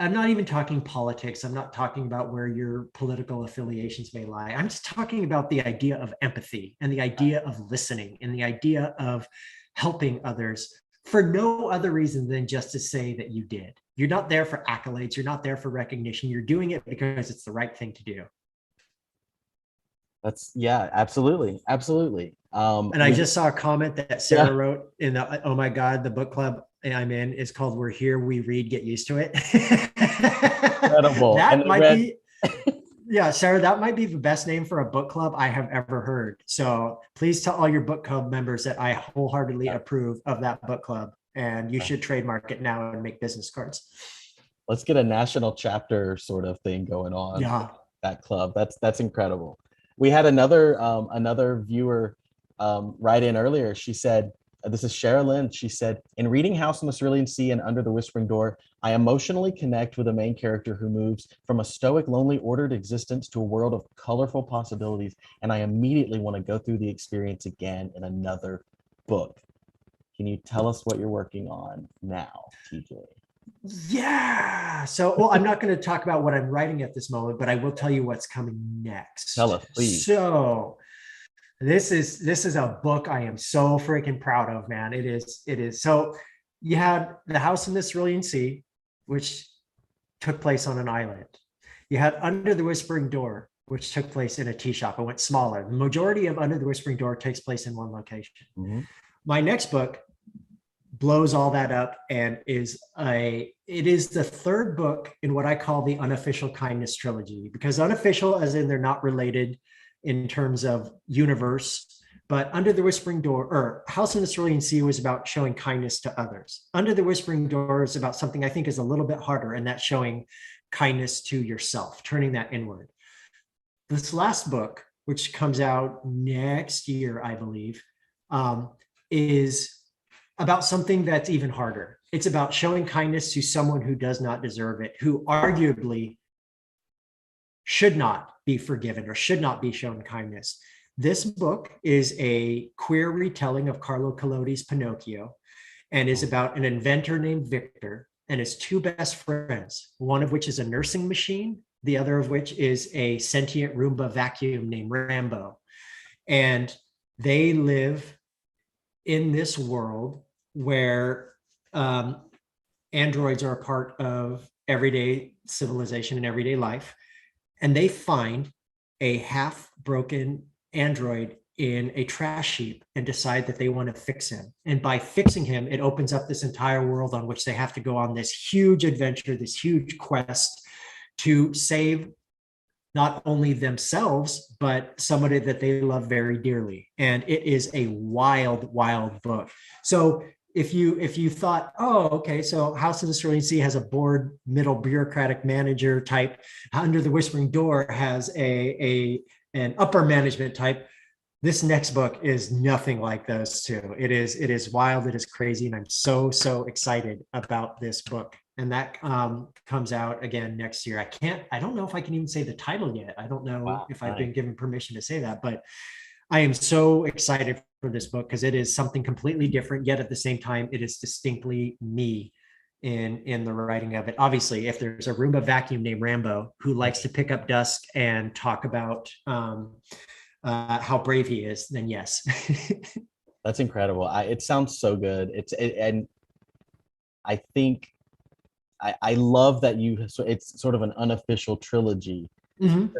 I'm not even talking politics. I'm not talking about where your political affiliations may lie. I'm just talking about the idea of empathy and the idea of listening and the idea of helping others for no other reason than just to say that you did. You're not there for accolades. You're not there for recognition. You're doing it because it's the right thing to do. Yeah, absolutely. Absolutely. And I just saw a comment that Sarah wrote in the, oh my God, the book club I'm in is called We're Here, We Read, Get Used to It. Incredible. That might be, yeah, Sarah, that might be the best name for a book club I have ever heard. So please tell all your book club members that I wholeheartedly approve of that book club, and you should trademark it now and make business cards. Let's get a national chapter sort of thing going on. Yeah. That club. That's incredible. We had another viewer write in earlier. She said, this is Sherilyn. She said, in reading House on the Cerulean Sea and Under the Whispering Door, I emotionally connect with a main character who moves from a stoic, lonely, ordered existence to a world of colorful possibilities, and I immediately want to go through the experience again in another book. Can you tell us what you're working on now, TJ? Yeah. So, well, I'm not going to talk about what I'm writing at this moment, but I will tell you what's coming next. Tell us, please. So this is a book I am so freaking proud of, man. It is. So you had The House in the Cerulean Sea, which took place on an island. You had Under the Whispering Door, which took place in a tea shop. It went smaller. The majority of Under the Whispering Door takes place in one location. Mm-hmm. My next book blows all that up and it is the third book in what I call the unofficial kindness trilogy, because unofficial as in they're not related in terms of universe, but Under the Whispering Door or House in the Cerulean Sea was about showing kindness to others. Under the Whispering Door is about something I think is a little bit harder, and that's showing kindness to yourself, turning that inward. This last book, which comes out next year, I believe, is about something that's even harder. It's about showing kindness to someone who does not deserve it, who arguably should not be forgiven or should not be shown kindness. This book is a queer retelling of Carlo Collodi's Pinocchio and is about an inventor named Victor and his two best friends, one of which is a nursing machine, the other of which is a sentient Roomba vacuum named Rambo. And they live in this world where androids are a part of everyday civilization and everyday life. And they find a half-broken android in a trash heap and decide that they want to fix him. And by fixing him, it opens up this entire world on which they have to go on this huge adventure, this huge quest to save not only themselves, but somebody that they love very dearly. And it is a wild, wild book. So if you thought, oh, okay, so House of the Cerulean Sea has a bored middle bureaucratic manager type, Under the Whispering Door has an upper management type, this next book is nothing like those two. It is wild, it is crazy, and I'm so excited about this book. And that comes out again next year. I don't know if I can even say the title yet. I don't know if I've been given permission to say that, but I am so excited for this book because it is something completely different, yet at the same time, it is distinctly me in the writing of it. Obviously, if there's a Roomba vacuum named Rambo who likes to pick up dust and talk about how brave he is, then yes. That's incredible. It sounds so good. And I think I love that it's sort of an unofficial trilogy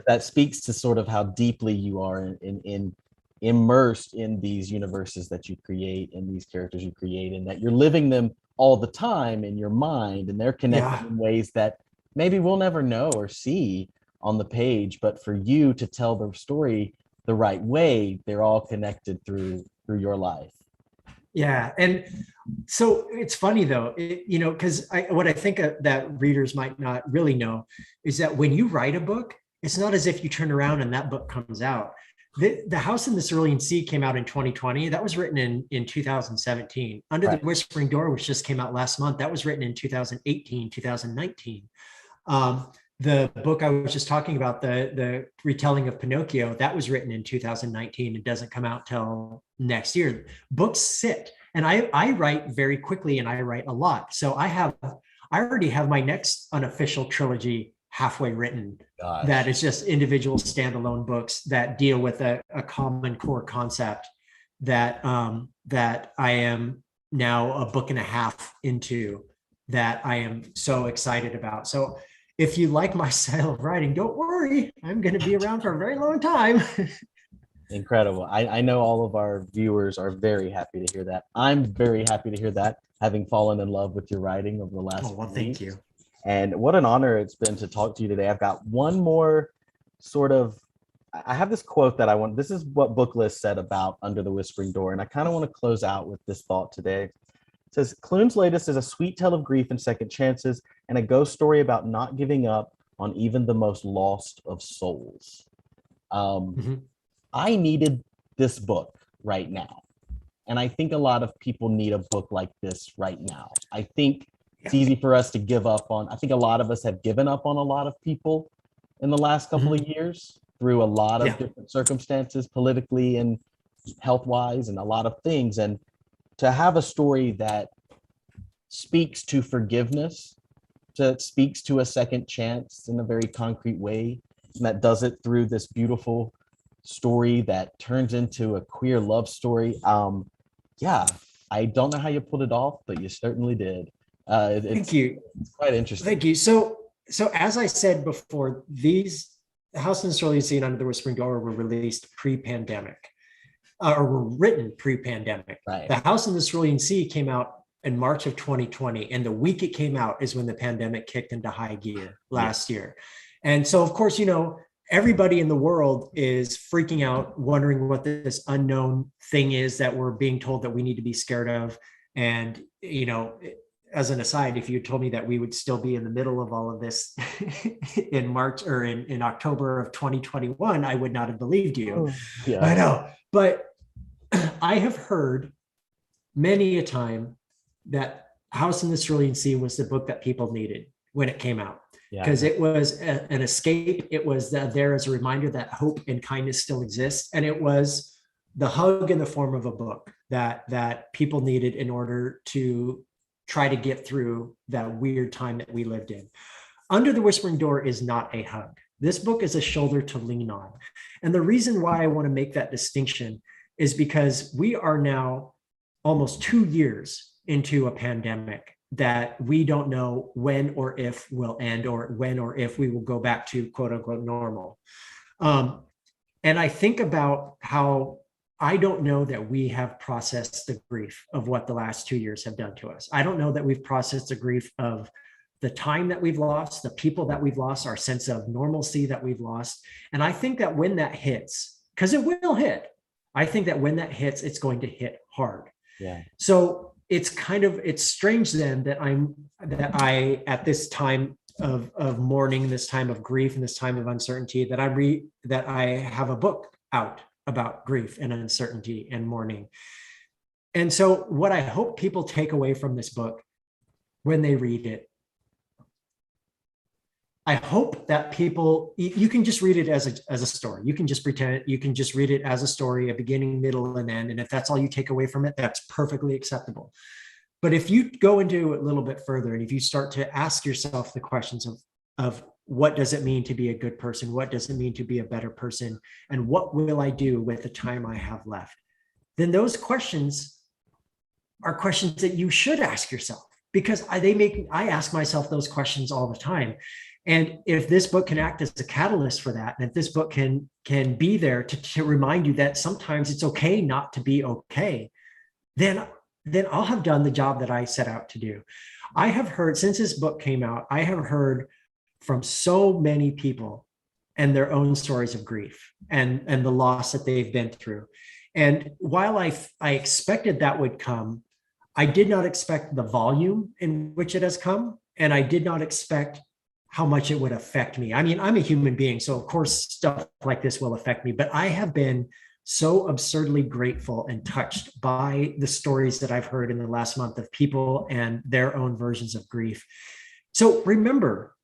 that speaks to sort of how deeply you are in immersed in these universes that you create and these characters you create, and that you're living them all the time in your mind, and they're connected in ways that maybe we'll never know or see on the page, but for you to tell the story the right way, they're all connected through through your life. Yeah. And so it's funny though, because what I think that readers might not really know is that when you write a book, it's not as if you turn around and that book comes out. The House in the Cerulean Sea came out in 2020. That was written in 2017. Under the Whispering Door, which just came out last month, that was written in 2018, 2019. The book I was just talking about, the retelling of Pinocchio, that was written in 2019. It doesn't come out till next year. Books sit, and I write very quickly, and I write a lot. So I already have my next unofficial trilogy halfway written. Gosh. That is just individual standalone books that deal with a common core concept that that I am now a book and a half into, that I am so excited about. So if you like my style of writing, don't worry, I'm going to be around for a very long time. Incredible. I know all of our viewers are very happy to hear that. I'm very happy to hear that, having fallen in love with your writing over the last Thank you. And what an honor it's been to talk to you today. I've got one more I have this quote that I want. This is what Booklist said about Under the Whispering Door, and I kind of want to close out with this thought today. It says, Klune's latest is a sweet tale of grief and second chances, and a ghost story about not giving up on even the most lost of souls. I needed this book right now, and I think a lot of people need a book like this right now. I think it's easy for us to give up on. I think a lot of us have given up on a lot of people in the last couple of years through a lot of different circumstances, politically and health-wise, and a lot of things. And to have a story that speaks to forgiveness, speaks to a second chance in a very concrete way, and that does it through this beautiful story that turns into a queer love story. I don't know how you pulled it off, but you certainly did. Thank you. It's quite interesting. Thank you. So as I said before, these House in the Cerulean Sea and Under the Whispering Door were released pre-pandemic, or were written pre-pandemic. Right. The House in the Cerulean Sea came out in March of 2020, and the week it came out is when the pandemic kicked into high gear last year. And so, of course, everybody in the world is freaking out, wondering what this unknown thing is that we're being told that we need to be scared of. And, as an aside, if you told me that we would still be in the middle of all of this in March or in October of 2021, I would not have believed you. Yeah. I know. But I have heard many a time that House in the Cerulean Sea was the book that people needed when it came out, because it was an escape. It was there as a reminder that hope and kindness still exist. And it was the hug in the form of a book that people needed in order to try to get through that weird time that we lived in. Under the Whispering Door is not a hug. This book is a shoulder to lean on. And the reason why I want to make that distinction is because we are now almost 2 years into a pandemic that we don't know when or if will end, or when or if we will go back to quote unquote normal. And I think about how I don't know that we have processed the grief of what the last 2 years have done to us. I don't know that we've processed the grief of the time that we've lost, the people that we've lost, our sense of normalcy that we've lost. And I think that when that hits, because it will hit, I think that when that hits, it's going to hit hard. Yeah. So it's strange then that I at this time of mourning, this time of grief, and this time of uncertainty, that I have a book out about grief and uncertainty and mourning. And so what I hope people take away from this book when they read it, I hope that people, you can just read it as a story. You can just read it as a story, a beginning, middle, and end. And if that's all you take away from it, that's perfectly acceptable. But if you go into it a little bit further, and if you start to ask yourself the questions of what does it mean to be a good person? What does it mean to be a better person? And what will I do with the time I have left? Then those questions are questions that you should ask yourself, because I ask myself those questions all the time. And if this book can act as a catalyst for that, and if this book can be there to remind you that sometimes it's okay not to be okay, then I'll have done the job that I set out to do. I have heard, since this book came out, I have heard from so many people and their own stories of grief and the loss that they've been through. And while I expected that would come, I did not expect the volume in which it has come. And I did not expect how much it would affect me. I mean, I'm a human being, so of course stuff like this will affect me, but I have been so absurdly grateful and touched by the stories that I've heard in the last month of people and their own versions of grief. So remember,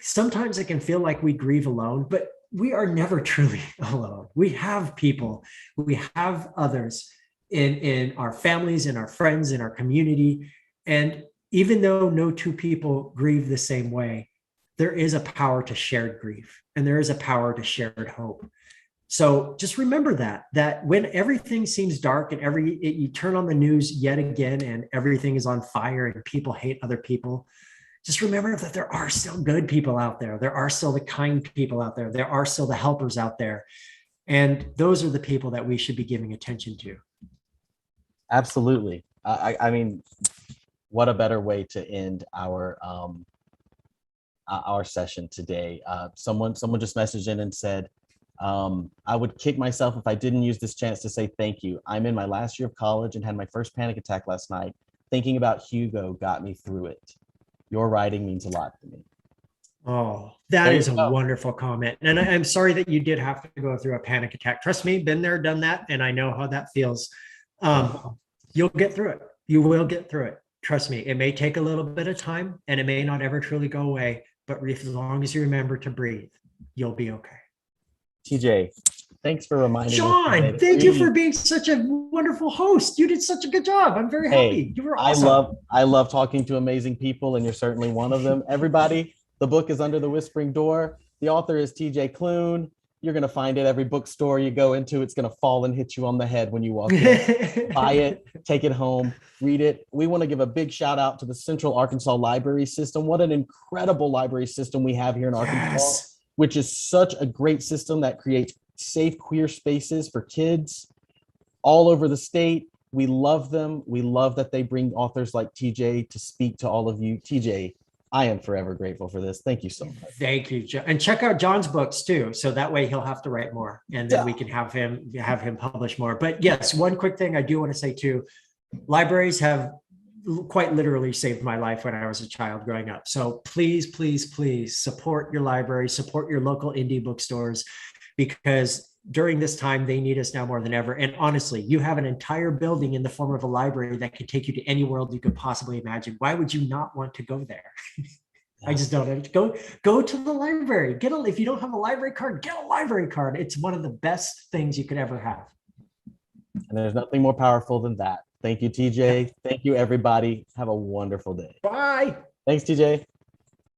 sometimes it can feel like we grieve alone, but we are never truly alone. We have people, we have others in our families, in our friends, in our community. And even though no two people grieve the same way, there is a power to shared grief, and there is a power to shared hope. So just remember that when everything seems dark and you turn on the news yet again and everything is on fire and people hate other people, just remember that there are still good people out there. There are still the kind people out there. There are still the helpers out there. And those are the people that we should be giving attention to. Absolutely. I mean, what a better way to end our session today. Someone just messaged in and said, I would kick myself if I didn't use this chance to say thank you. I'm in my last year of college and had my first panic attack last night. Thinking about Hugo got me through it. Your writing means a lot to me. Oh, that is a wonderful comment. And I'm sorry that you did have to go through a panic attack. Trust me, been there, done that, and I know how that feels. You'll get through it. You will get through it. Trust me, it may take a little bit of time and it may not ever truly go away, but as long as you remember to breathe, you'll be okay. TJ, thanks for reminding John, thank you for being such a wonderful host. You did such a good job. I'm very happy. You were awesome. I love talking to amazing people, and you're certainly one of them. Everybody, the book is Under the Whispering Door. The author is TJ Klune. You're going to find it every bookstore you go into. It's going to fall and hit you on the head when you walk in. Buy it, take it home, read it. We want to give a big shout out to the Central Arkansas Library System. What an incredible library system we have here in Arkansas, which is such a great system that creates safe queer spaces for kids all over the state. We love them. We love that they bring authors like TJ to speak to all of you. TJ, I am forever grateful for this. Thank you so much. Thank you, John. And check out John's books too. So that way he'll have to write more, and then we can have him publish more. But yes, one quick thing I do want to say too, libraries have quite literally saved my life when I was a child growing up. So please, please, please support your library, support your local indie bookstores, because during this time, they need us now more than ever. And honestly, you have an entire building in the form of a library that can take you to any world you could possibly imagine. Why would you not want to go there? I just don't. Go to the library. If you don't have a library card, get a library card. It's one of the best things you could ever have. And there's nothing more powerful than that. Thank you, TJ. Thank you, everybody. Have a wonderful day. Bye. Thanks, TJ.